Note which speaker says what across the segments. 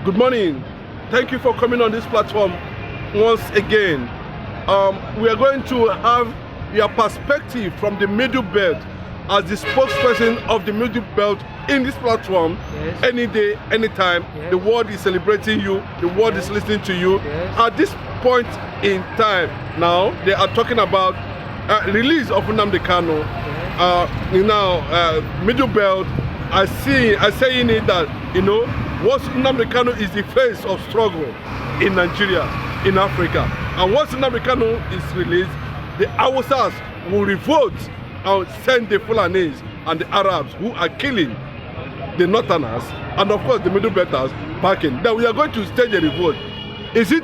Speaker 1: Good morning. Thank you for coming on this platform once again. We are going to have your perspective from the MiddleBelt as the spokesperson of the MiddleBelt in this platform.
Speaker 2: Yes.
Speaker 1: Any day, anytime.
Speaker 2: Yes.
Speaker 1: The world is celebrating you. The world is listening to you.
Speaker 2: Yes.
Speaker 1: At this point in time now, they are talking about release of Nnamdi Kanu. MiddleBelt are saying it that, once Nnamdi Kanu is the face of struggle in Nigeria, in Africa, and once Nnamdi Kanu is released, the hausas will revolt and send the Fulanis and the Arabs who are killing the Northerners and of course the MiddleBelters back in. Then we are going to stage a revolt. Is it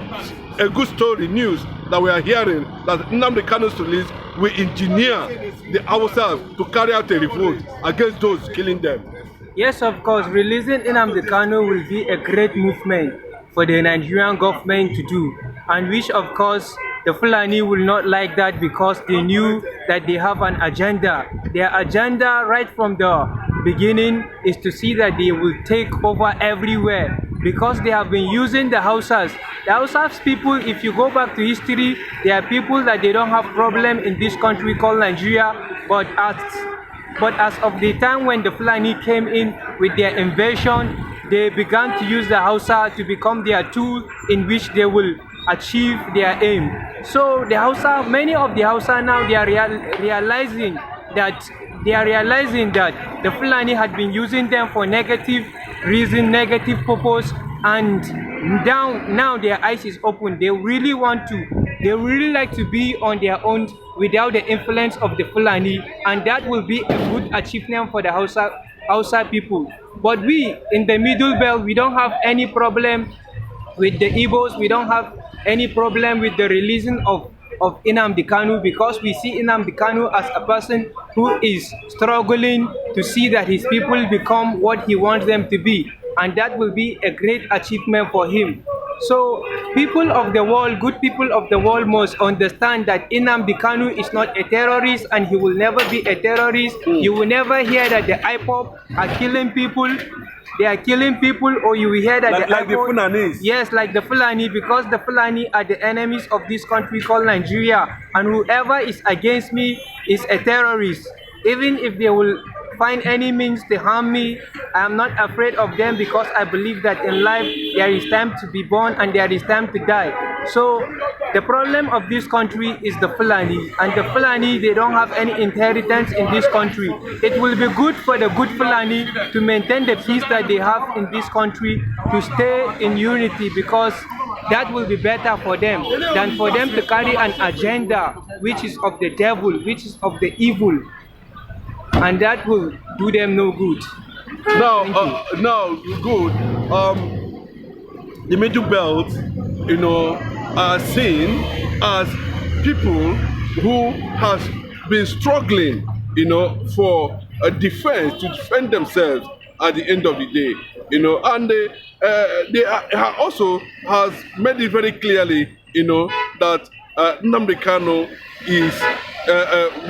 Speaker 1: a good story, news, that we are hearing that Nnamdi Kanu's release will engineer the hausas to carry out a revolt against those killing them?
Speaker 2: Yes, of course, releasing Nnamdi Kanu will be a great movement for the Nigerian government to do, and which of course the Fulani will not like that because they knew that they have an agenda. Their agenda right from the beginning is to see that they will take over everywhere because they have been using the hausas. The hausas people, if you go back to history, they are people that they don't have problem in this country called Nigeria, but as of the time when the Fulani came in with their invasion, they began to use the Hausa to become their tool in which they will achieve their aim. So the Hausa, many of the Hausa now, they are realizing that the Fulani had been using them for negative reason, negative purpose, and now their eyes is open. They really like to be on their own without the influence of the Fulani, and that will be a good achievement for the Hausa people. But we in the MiddleBelt, we don't have any problem with the Igbos. We don't have any problem with the releasing of Nnamdi Kanu because we see Nnamdi Kanu as a person who is struggling to see that his people become what he wants them to be, and that will be a great achievement for him. So people of the world, good people of the world must understand that Nnamdi Kanu is not a terrorist and he will never be a terrorist. You will never hear that the IPOB are killing people. They are killing people, or you will hear that
Speaker 1: like the Fulanis.
Speaker 2: Yes, like the Fulani, because the Fulani are the enemies of this country called Nigeria, and whoever is against me is a terrorist. Even if they will find any means to harm me, I am not afraid of them because I believe that in life there is time to be born and there is time to die. So the problem of this country is the Fulani, and the Fulani, they don't have any inheritance in this country. It will be good for the good Fulani to maintain the peace that they have in this country, to stay in unity, because that will be better for them than for them to carry an agenda which is of the devil, which is of the evil, and that will do them no good.
Speaker 1: Now, good. The MiddleBelt, are seen as people who has been struggling, for a defense, to defend themselves at the end of the day, and they are also has made it very clearly, that Nnamdi Kanu is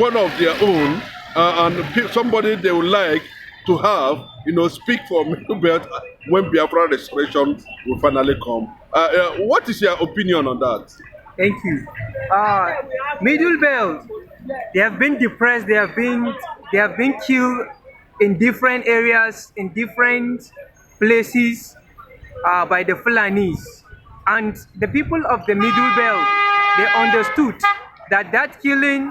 Speaker 1: one of their own, and somebody they would like to have, speak for MiddleBelt when Biafra restoration will finally come. What is your opinion on that?
Speaker 2: Thank you. MiddleBelt, they have been depressed. They have been killed in different areas, in different places, by the Fulanis. And the people of the MiddleBelt, they understood that killing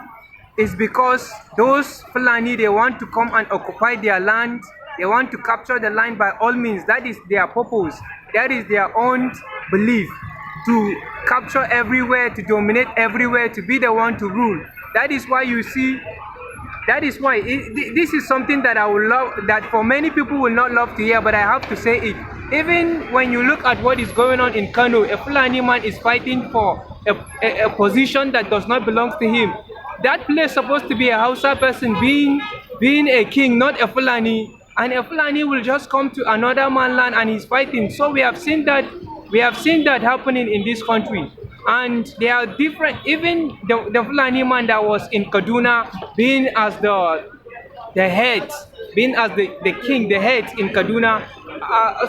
Speaker 2: is because those Fulani, they want to come and occupy their land. They want to capture the land by all means. That is their purpose. That is their own belief, to capture everywhere, to dominate everywhere, to be the one to rule. That is why you see, this is something that I would love, that for many people will not love to hear, but I have to say it. Even when you look at what is going on in Kano, a Fulani man is fighting for a position that does not belong to him. That place is supposed to be a Hausa person being a king, not a Fulani. And a Fulani will just come to another man's land and he's fighting. So we have seen that happening in this country. And they are different. Even the Fulani man that was in Kaduna, being as the head, being as the king, the head in Kaduna,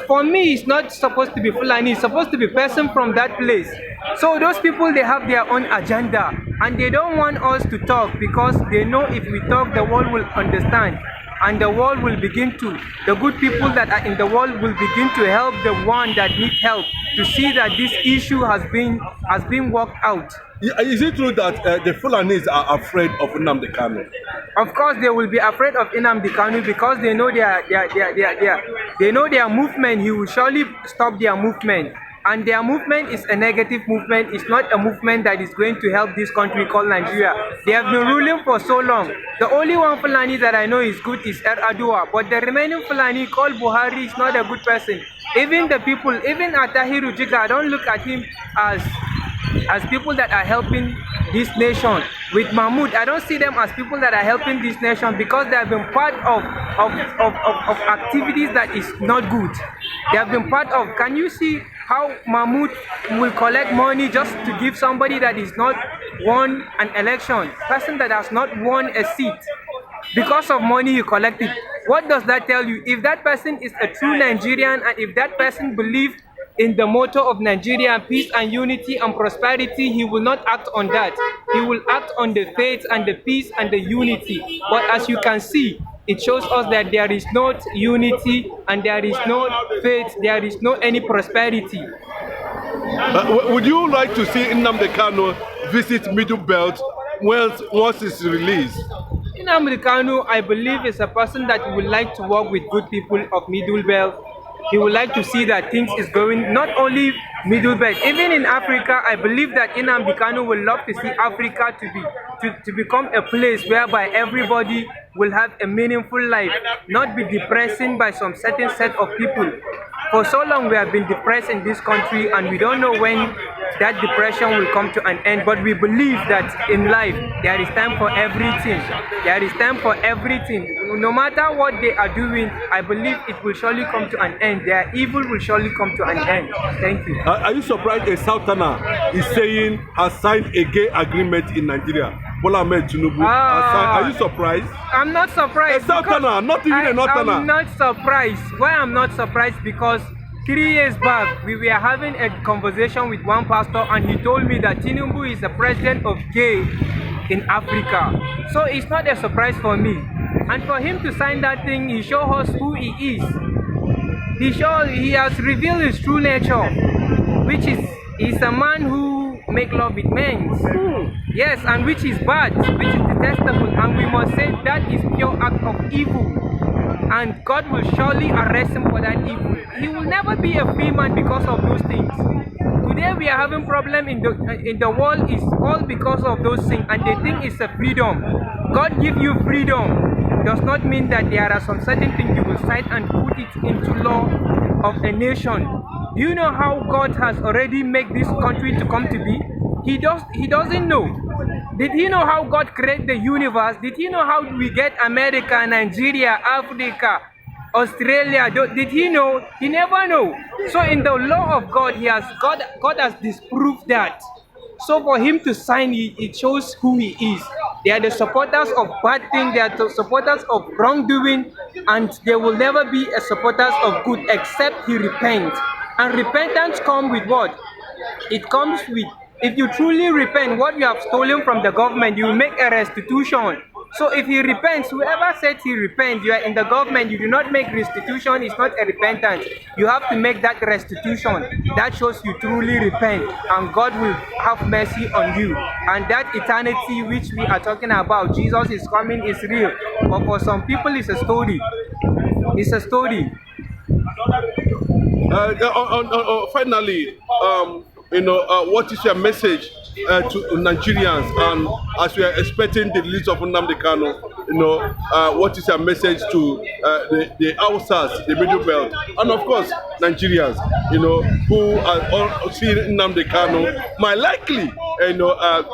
Speaker 2: For me, it's not supposed to be Fulani. It's supposed to be person from that place. So those people, they have their own agenda, and they don't want us to talk because they know if we talk, the world will understand, and the world will begin to, the good people that are in the world will begin to help the one that needs help to see that this issue has been worked out.
Speaker 1: Is it true that the Fulanis are afraid of Nnamdi Kanu?
Speaker 2: Of course, they will be afraid of Nnamdi Kanu because they know their movement. He will surely stop their movement, and their movement is a negative movement. It's not a movement that is going to help this country called Nigeria. They have been ruling for so long. The only one Fulani that I know is good is Adua, but the remaining Fulani called Buhari is not a good person. Even the people, even Atahiru Jiga, I don't look at him as people that are helping this nation. With Mahmoud, I don't see them as people that are helping this nation because they have been part of activities that is not good. They have been part of, can you see how Mahmoud will collect money just to give somebody that is not won an election, person that has not won a seat? Because of money you collected. What does that tell you? If that person is a true Nigerian, and if that person believes in the motto of Nigeria, peace and unity and prosperity, he will not act on that. He will act on the faith and the peace and the unity. But as you can see, it shows us that there is no unity and there is no faith, there is no any prosperity.
Speaker 1: Would you like to see Nnamdi Kanu visit MiddleBelt once it's released?
Speaker 2: Nnamdi Kanu, I believe, is a person that would like to work with good people of MiddleBelt. He would like to see that things is going, not only MiddleBelt, even in Africa. I believe that Nnamdi Kanu will love to see Africa to become a place whereby everybody will have a meaningful life, not be depressing by some certain set of people. For so long we have been depressed in this country, and we don't know when that depression will come to an end. But we believe that in life there is time for everything. There is time for everything. No matter what they are doing, I believe it will surely come to an end. Their evil will surely come to an end. Thank you.
Speaker 1: Are you surprised a Southerner is saying has signed a gay agreement in Nigeria? Bola Ahmed Tinubu has signed. Are you surprised?
Speaker 2: I'm not surprised.
Speaker 1: A Southerner, not even a Northerner.
Speaker 2: I'm not surprised. Why I'm not surprised? Because 3 years back, we were having a conversation with one pastor, and he told me that Tinubu is the president of gay in Africa. So it's not a surprise for me. And for him to sign that thing, he shows us who he is. He has revealed his true nature, which is he's a man who make love with men. Yes, and which is bad, which is detestable, and we must say that is pure act of evil. And God will surely arrest him for that evil. He will never be a free man because of those things. Today we are having problem in the world is all because of those things, and they think it's a freedom. God give you freedom does not mean that there are some certain things you will cite and put it into law of a nation. Do you know how God has already made this country to come to be? He doesn't know. Did he know how God created the universe? Did he know how we get America, Nigeria, Africa, Australia? Did he know? He never know. So in the law of God, God has disproved that. So for him to sign it shows who he is. They are the supporters of bad things, they are the supporters of wrongdoing, and they will never be a supporters of good except he repents. And repentance comes with what? It comes with, if you truly repent what you have stolen from the government, you will make a restitution. So if he repents, whoever said he repents, you are in the government, you do not make restitution, it's not a repentance. You have to make that restitution. That shows you truly repent, and God will have mercy on you. And that eternity which we are talking about, Jesus is coming, is real. But for some people, it's a story. It's a story.
Speaker 1: Finally, what is your message to Nigerians, and as we are expecting the release of Nnamdi Kanu, what is your message to the hausas, the MiddleBelt, and of course Nigerians, who are all seeing Nnamdi Kanu might likely,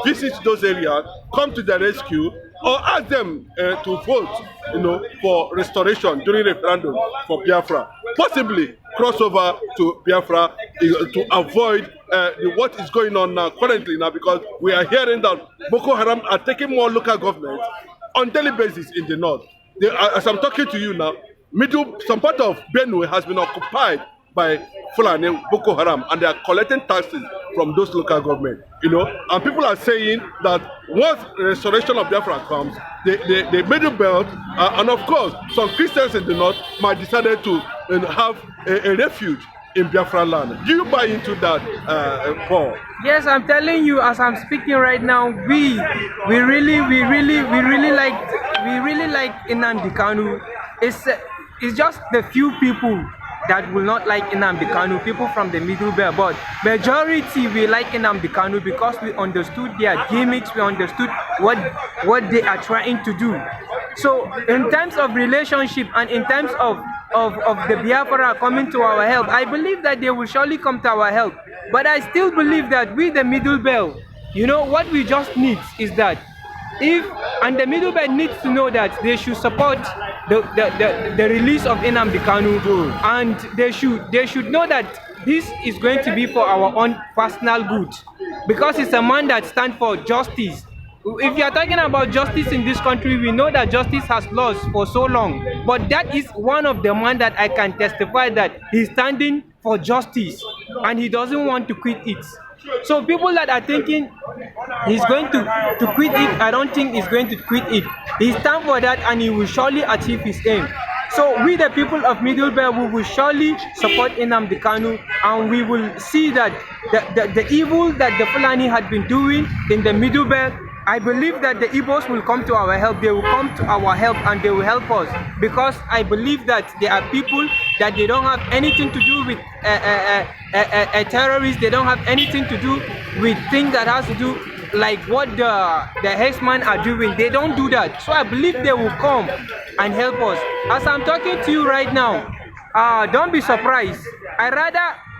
Speaker 1: visit those areas, come to the rescue, or ask them to vote, for restoration during referendum for Biafra, possibly cross over to Biafra to avoid what is going on now currently because we are hearing that Boko Haram are taking more local governments on daily basis in the north. As I'm talking to you now, some part of Benue has been occupied by Fulani Boko Haram, and they are collecting taxes from those local government, and people are saying that once the restoration of Biafra comes, the Middle Belt, and of course some Christians in the north might decide to have a refuge in Biafra land. Do you buy into that, Paul?
Speaker 2: Yes, I'm telling you, as I'm speaking right now, we really like Nnamdi Kanu. It's just the few people that will not like Nnamdi Kanu, people from the Middle Belt, but majority we like Nnamdi Kanu because we understood their gimmicks, we understood what they are trying to do. So in terms of relationship and in terms of the Biafra coming to our help, I believe that they will surely come to our help. But I still believe that we, the Middle Belt, what we just need is that and the Middle Belt needs to know that they should support the release of Nnamdi Kanu, and they should know that this is going to be for our own personal good, because it's a man that stands for justice. If you are talking about justice in this country, we know that justice has lost for so long, but that is one of the men that I can testify that he's standing for justice and he doesn't want to quit it. So people that are thinking he's going to quit it, I don't think he's going to quit it. He stands for that and he will surely achieve his aim. So we, the people of Middle Belt, we will surely support Nnamdi Kanu, and we will see that the evil that the Fulani had been doing in the Middle Belt, I believe that the Igbos will come to our help. They will come to our help and they will help us, because I believe that there are people that they don't have anything to do with terrorists. They don't have anything to do with things that has to do like what the herdsmen are doing. They don't do that. So I believe they will come and help us. As I'm talking to you right now, don't be surprised.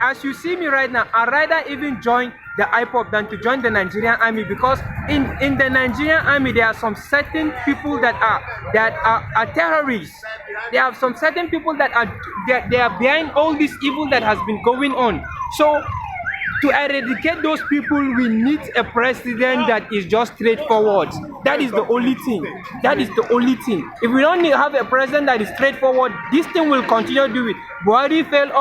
Speaker 2: As you see me right now, I'd rather even join the IPOP than to join the Nigerian army, because in the Nigerian army there are some certain people that are terrorists. There are some certain people that are behind all this evil that has been going on. So to eradicate those people, we need a president that is just straightforward. That is the only thing. That is the only thing. If we don't have a president that is straightforward, this thing will continue to do it. Buhari failed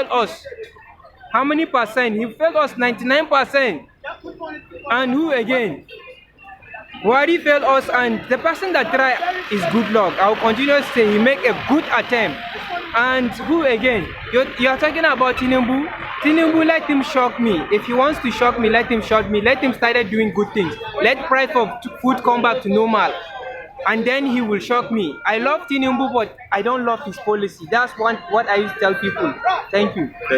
Speaker 2: us. How many percent? He failed us 99%. And who again? Buhari failed us, and the person that tried is good luck. I will continue to say he make a good attempt. And who again? You are talking about Tinubu. Tinubu, let him shock me. If he wants to shock me, let him shock me. Let him start doing good things. Let price of food come back to normal, and then he will shock me. I love Tinubu, but I don't love his policy. That's what I used to tell people. Thank you.